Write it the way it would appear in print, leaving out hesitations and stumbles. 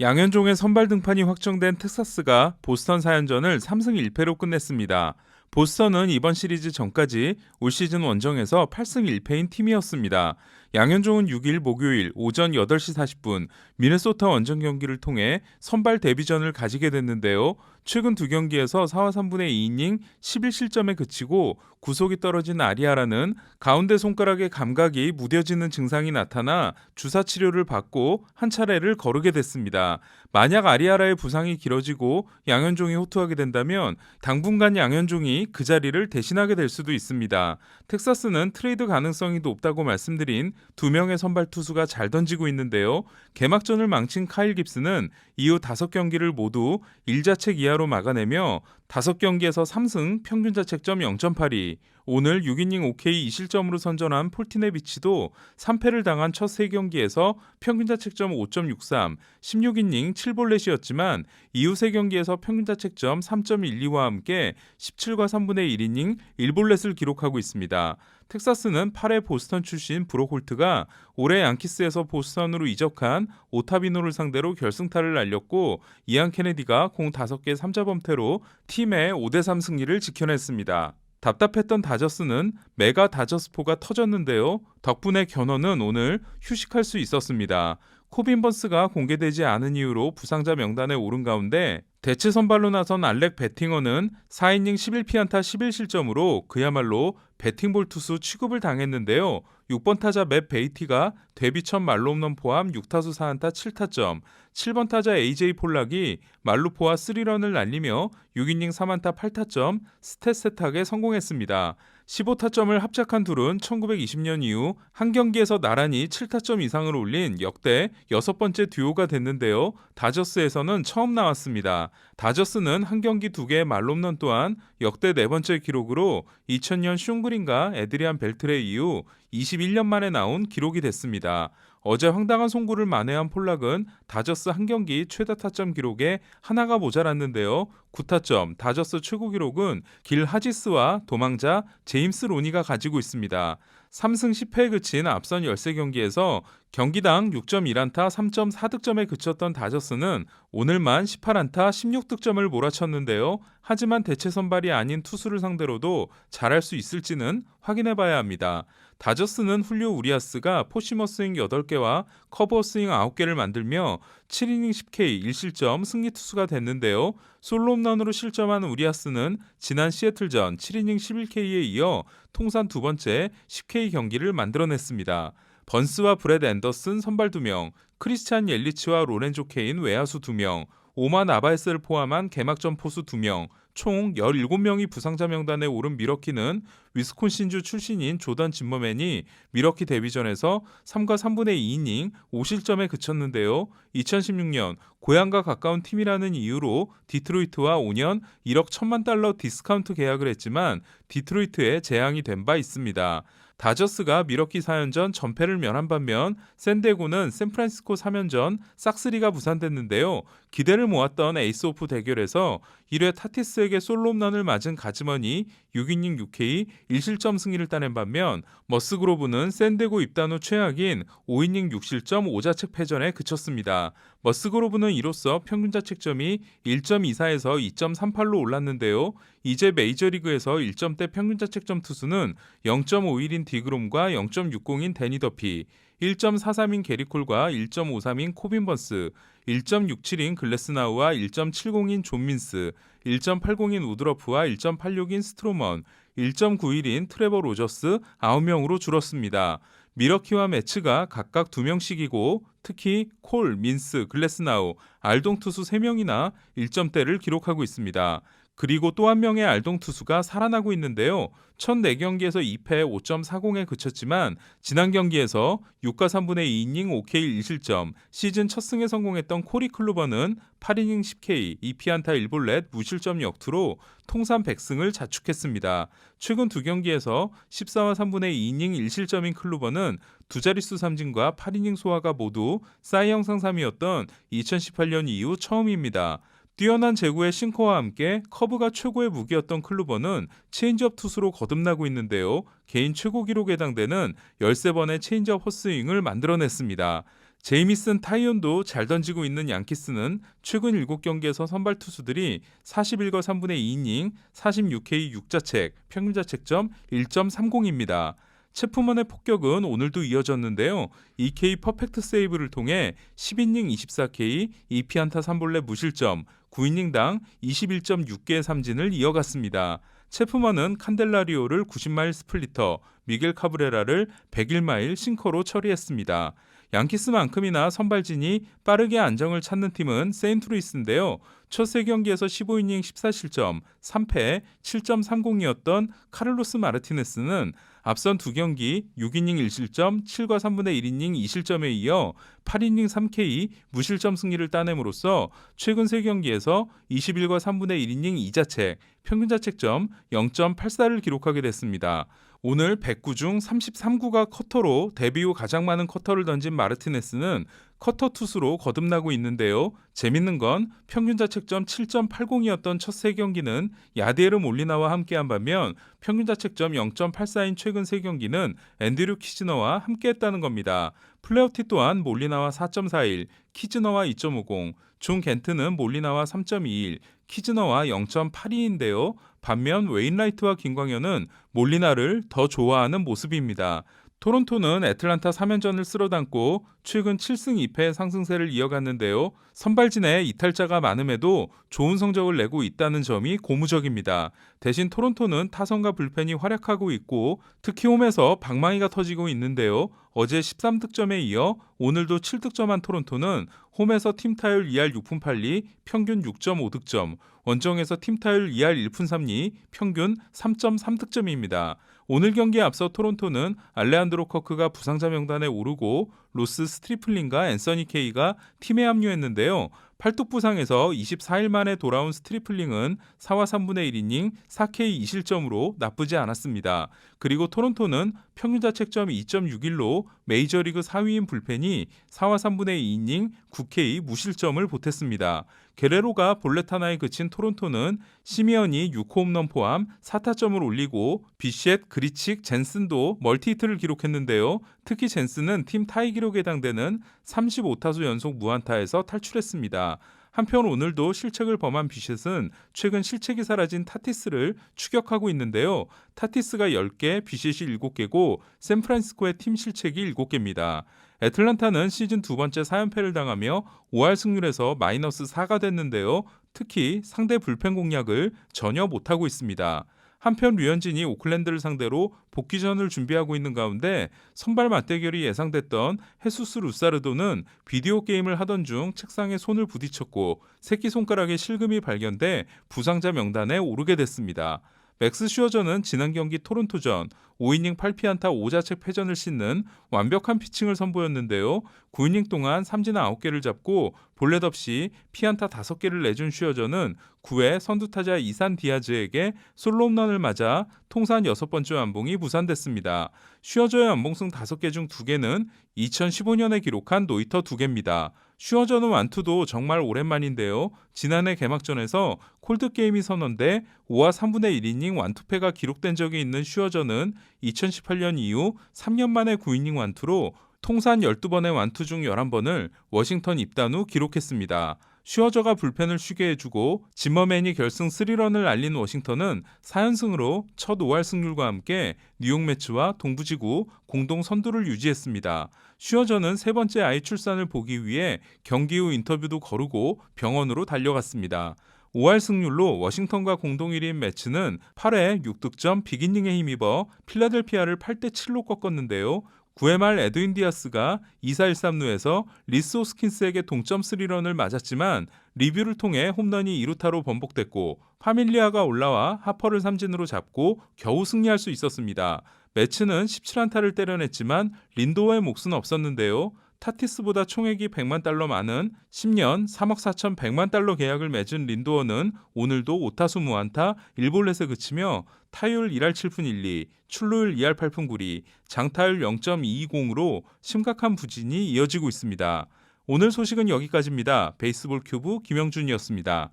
양현종의 선발 등판이 확정된 텍사스가 보스턴 4연전을 3승 1패로 끝냈습니다. 보스턴은 이번 시리즈 전까지 올 시즌 원정에서 8승 1패인 팀이었습니다. 양현종은 6일 목요일 오전 8시 40분 미네소타 원정 경기를 통해 선발 데뷔전을 가지게 됐는데요. 최근 두 경기에서 4와 3분의 2이닝 11실점에 그치고 구속이 떨어진 아리아라는 가운데 손가락의 감각이 무뎌지는 증상이 나타나 주사 치료를 받고 한 차례를 거르게 됐습니다. 만약 아리아라의 부상이 길어지고 양현종이 호투하게 된다면 당분간 양현종이 그 자리를 대신하게 될 수도 있습니다. 텍사스는 트레이드 가능성이 높다고 말씀드린 두 명의 선발 투수가 잘 던지고 있는데요. 개막전을 망친 카일 깁스는 이후 5경기를 모두 1자책 이하로 막아내며 5경기에서 3승, 평균 자책점 0.82. 오늘 6이닝 OK 2실점으로 선전한 폴티네비치도 3패를 당한 첫 3경기에서 평균 자책점 5.63, 16이닝 7볼넷이었지만 이후 3경기에서 평균 자책점 3.12와 함께 17과 3분의 1이닝 1볼넷을 기록하고 있습니다. 텍사스는 8회 보스턴 출신 브록 홀트가 올해 양키스에서 보스턴으로 이적한 오타비노를 상대로 결승타를 날렸고 이안 케네디가 공 5개 3자범퇴로 팀의 5대3 승리를 지켜냈습니다. 답답했던 다저스는 메가 다저스포가 터졌는데요. 덕분에 견원은 오늘 휴식할 수 있었습니다. 코빈 번스가 공개되지 않은 이유로 부상자 명단에 오른 가운데 대체 선발로 나선 알렉 베팅어는 4이닝 11피안타 11실점으로 그야말로 배팅볼 투수 취급을 당했는데요. 6번 타자 맷 베이티가 데뷔 첫 말로 홈런 포함 6타수 4안타 7타점, 7번 타자 AJ 폴락이 말루포와 3런을 날리며 6이닝 3안타 8타점, 스탯 세탁에 성공했습니다. 15타점을 합작한 둘은 1920년 이후 한 경기에서 나란히 7타점 이상을 올린 역대 6번째 듀오가 됐는데요. 다저스에서는 처음 나왔습니다. 다저스는 한 경기 2개의 말홈런 또한 역대 4번째 기록으로 2000년 숀그린과 에드리안 벨트레 이후 21년 만에 나온 기록이 됐습니다. 어제 황당한 송구를 만회한 폴락은 다저스 한 경기 최다 타점 기록에 하나가 모자랐는데요. 9타점, 다저스 최고 기록은 길 하지스와 도망자 제임스 로니가 가지고 있습니다. 3승 10패에 그친 앞선 13경기에서 경기당 6.1안타 3.4득점에 그쳤던 다저스는 오늘만 18안타 16득점을 몰아쳤는데요. 하지만 대체 선발이 아닌 투수를 상대로도 잘할 수 있을지는 확인해봐야 합니다. 다저스는 훌리오 우리아스가 포시머 스윙 8개와 커버 스윙 9개를 만들며 7이닝 10K 1실점 승리 투수가 됐는데요. 솔로 홈런으로 실점한 우리아스는 지난 시애틀전 7이닝 11K에 이어 통산 두 번째 10K 경기를 만들어냈습니다. 번스와 브렛 앤더슨 선발 2명, 크리스찬 옐리치와 로렌조 케인 외야수 2명, 오마 나바에스를 포함한 개막전 포수 2명, 총 17명이 부상자 명단에 오른 미러키는 위스콘신주 출신인 조던 짐머맨이 미러키 데뷔전에서 3과 3분의 2이닝 5실점에 그쳤는데요. 2016년 고향과 가까운 팀이라는 이유로 디트로이트와 5년 1억 1천만 달러 디스카운트 계약을 했지만 디트로이트에 재앙이 된 바 있습니다. 다저스가 미러키 4연전 전패를 면한 반면 샌디에고는 샌프란시스코 3연전 싹쓸이가 무산됐는데요. 기대를 모았던 에이스오프 대결에서 1회 타티스에게 솔로 홈런을 맞은 가즈먼이 6이닝 6K 1실점 승리를 따낸 반면 머스그로브는 샌디에고 입단 후 최악인 5이닝 6실점 5자책 패전에 그쳤습니다. 머스그로브는 이로써 평균 자책점이 1.24에서 2.38로 올랐는데요. 이제 메이저리그에서 1점대 평균 자책점 투수는 0.51인 디그롬과 0.60인 데니 더피, 1.43인 게리콜과 1.53인 코빈 번스, 1.67인 글래스나우와 1.70인 존 민스, 1.80인 우드러프와 1.86인 스트로먼, 1.91인 트레버 로저스 9명으로 줄었습니다. 미러키와 매츠가 각각 2명씩이고 특히 콜, 민스, 글래스나우, 알동 투수 3명이나 1점대를 기록하고 있습니다. 그리고 또 한 명의 알동 투수가 살아나고 있는데요. 첫 4경기에서 2패 5.40에 그쳤지만 지난 경기에서 6과 3분의 2이닝 5K 1실점, 시즌 첫 승에 성공했던 코리 클루버는 8이닝 10K, 2피안타 1볼넷, 무실점 역투로 통산 100승을 자축했습니다. 최근 두 경기에서 14와 3분의 2이닝 1실점인 클루버는 두 자릿수 삼진과 8이닝 소화가 모두 사이 영상 3위였던 2018년 이후 처음입니다. 뛰어난 제구의 싱커와 함께 커브가 최고의 무기였던 클루버는 체인지업 투수로 거듭나고 있는데요. 개인 최고 기록에 해당되는 13번의 체인지업 헛스윙을 만들어냈습니다. 제이미슨 타이온도 잘 던지고 있는 양키스는 최근 7경기에서 선발 투수들이 41과 3분의 2이닝, 46K 6자책, 평균자책점 1.30입니다. 체프먼의 폭격은 오늘도 이어졌는데요. 2K 퍼펙트 세이브를 통해 10이닝 24K, 2피안타 3볼넷 무실점, 9이닝당 21.6개의 삼진을 이어갔습니다. 체프먼은 칸델라리오를 90마일 스플리터, 미겔 카브레라를 101마일 싱커로 처리했습니다. 양키스만큼이나 선발진이 빠르게 안정을 찾는 팀은 세인트루이스인데요. 첫 3경기에서 15이닝 14실점, 3패, 7.30이었던 카를로스 마르티네스는 앞선 2경기 6이닝 1실점, 7과 3분의 1이닝 2실점에 이어 8이닝 3K 무실점 승리를 따냄으로써 최근 3경기에서 21과 3분의 1이닝 2자책, 평균자책점 0.84를 기록하게 됐습니다. 오늘 109 중 33구가 커터로 데뷔 후 가장 많은 커터를 던진 마르티네스는 커터 투수로 거듭나고 있는데요. 재밌는 건 평균자책점 7.80이었던 첫 3경기는 야디에르 몰리나와 함께한 반면 평균자책점 0.84인 최근 3경기는 앤드류 키즈너와 함께했다는 겁니다. 플레어티 또한 몰리나와 4.41, 키즈너와 2.50, 존 겐트는 몰리나와 3.21, 키즈너와 0.82인데요. 반면 웨인라이트와 김광현은 몰리나를 더 좋아하는 모습입니다. 토론토는 애틀란타 3연전을 쓸어담고 최근 7승 2패의 상승세를 이어갔는데요. 선발진에 이탈자가 많음에도 좋은 성적을 내고 있다는 점이 고무적입니다. 대신 토론토는 타선과 불펜이 활약하고 있고 특히 홈에서 방망이가 터지고 있는데요. 어제 13득점에 이어 오늘도 7득점한 토론토는 홈에서 팀 타율 2할 6푼 8리, 평균 6.5득점, 원정에서 팀 타율 2할 1푼 3리, 평균 3.3득점입니다. 오늘 경기에 앞서 토론토는 알레한드로 커크가 부상자 명단에 오르고 로스 스트리플린과 앤서니 케이가 팀에 합류했는데요. 팔뚝 부상에서 24일 만에 돌아온 스트리플링은 4와 3분의 1이닝 4K 2실점으로 나쁘지 않았습니다. 그리고 토론토는 평균자책점 2.61로 메이저리그 4위인 불펜이 4와 3분의 2이닝 9K 무실점을 보탰습니다. 게레로가 볼넷 하나에 그친 토론토는 시미언이 6홈런 포함 4타점을 올리고 비셋, 그리칙, 젠슨도 멀티히트를 기록했는데요. 특히 젠슨은 팀 타이 기록에 해당되는 35타수 연속 무안타에서 탈출했습니다. 한편 오늘도 실책을 범한 비셋은 최근 실책이 사라진 타티스를 추격하고 있는데요. 타티스가 10개, 비셋이 7개고 샌프란시스코의 팀 실책이 7개입니다. 애틀란타는 시즌 두 번째 4연패를 당하며 5할 승률에서 마이너스 4가 됐는데요. 특히 상대 불펜 공략을 전혀 못하고 있습니다. 한편 류현진이 오클랜드를 상대로 복귀전을 준비하고 있는 가운데 선발 맞대결이 예상됐던 헤수스 루사르도는 비디오 게임을 하던 중 책상에 손을 부딪혔고 새끼손가락에 실금이 발견돼 부상자 명단에 오르게 됐습니다. 맥스 슈어저는 지난 경기 토론토전 5이닝 8피안타 5자책 패전을 싣는 완벽한 피칭을 선보였는데요. 9이닝 동안 삼진 9개를 잡고 볼넷 없이 피안타 5개를 내준 슈어저는 9회 선두타자 이산 디아즈에게 솔로 홈런을 맞아 통산 6번째 완봉이 무산됐습니다. 슈어저의 완봉승 5개 중 2개는 2015년에 기록한 노히터 2개입니다. 슈어저는 완투도 정말 오랜만인데요. 지난해 개막전에서 콜드게임이 선언돼 5와 3분의 1이닝 완투패가 기록된 적이 있는 슈어저는 2018년 이후 3년 만에 9이닝 완투로 통산 12번의 완투 중 11번을 워싱턴 입단 후 기록했습니다. 슈어저가 불펜을 쉬게 해주고 지머맨이 결승 3런을 알린 워싱턴은 4연승으로 첫 5할 승률과 함께 뉴욕 매츠와 동부지구 공동 선두를 유지했습니다. 슈어저는 세 번째 아이 출산을 보기 위해 경기 후 인터뷰도 거르고 병원으로 달려갔습니다. 5할 승률로 워싱턴과 공동 1위인 매츠는 8회 6득점 빅이닝에 힘입어 필라델피아를 8대7로 꺾었는데요. 9회 말 에드윈 디아스가 2사 1삼루에서 리스 호스킨스에게 동점 3런을 맞았지만 리뷰를 통해 홈런이 2루타로 번복됐고 파밀리아가 올라와 하퍼를 삼진으로 잡고 겨우 승리할 수 있었습니다. 매츠는 17안타를 때려냈지만 린도어의 몫은 없었는데요. 타티스보다 총액이 100만 달러 많은 10년 3억 4천 100만 달러 계약을 맺은 린도어는 오늘도 5타수 무안타 1볼넷에 그치며 타율 1할 7푼 1리, 출루율 2할 8푼 9리, 장타율 0.220으로 심각한 부진이 이어지고 있습니다. 오늘 소식은 여기까지입니다. 베이스볼 큐브 김영준이었습니다.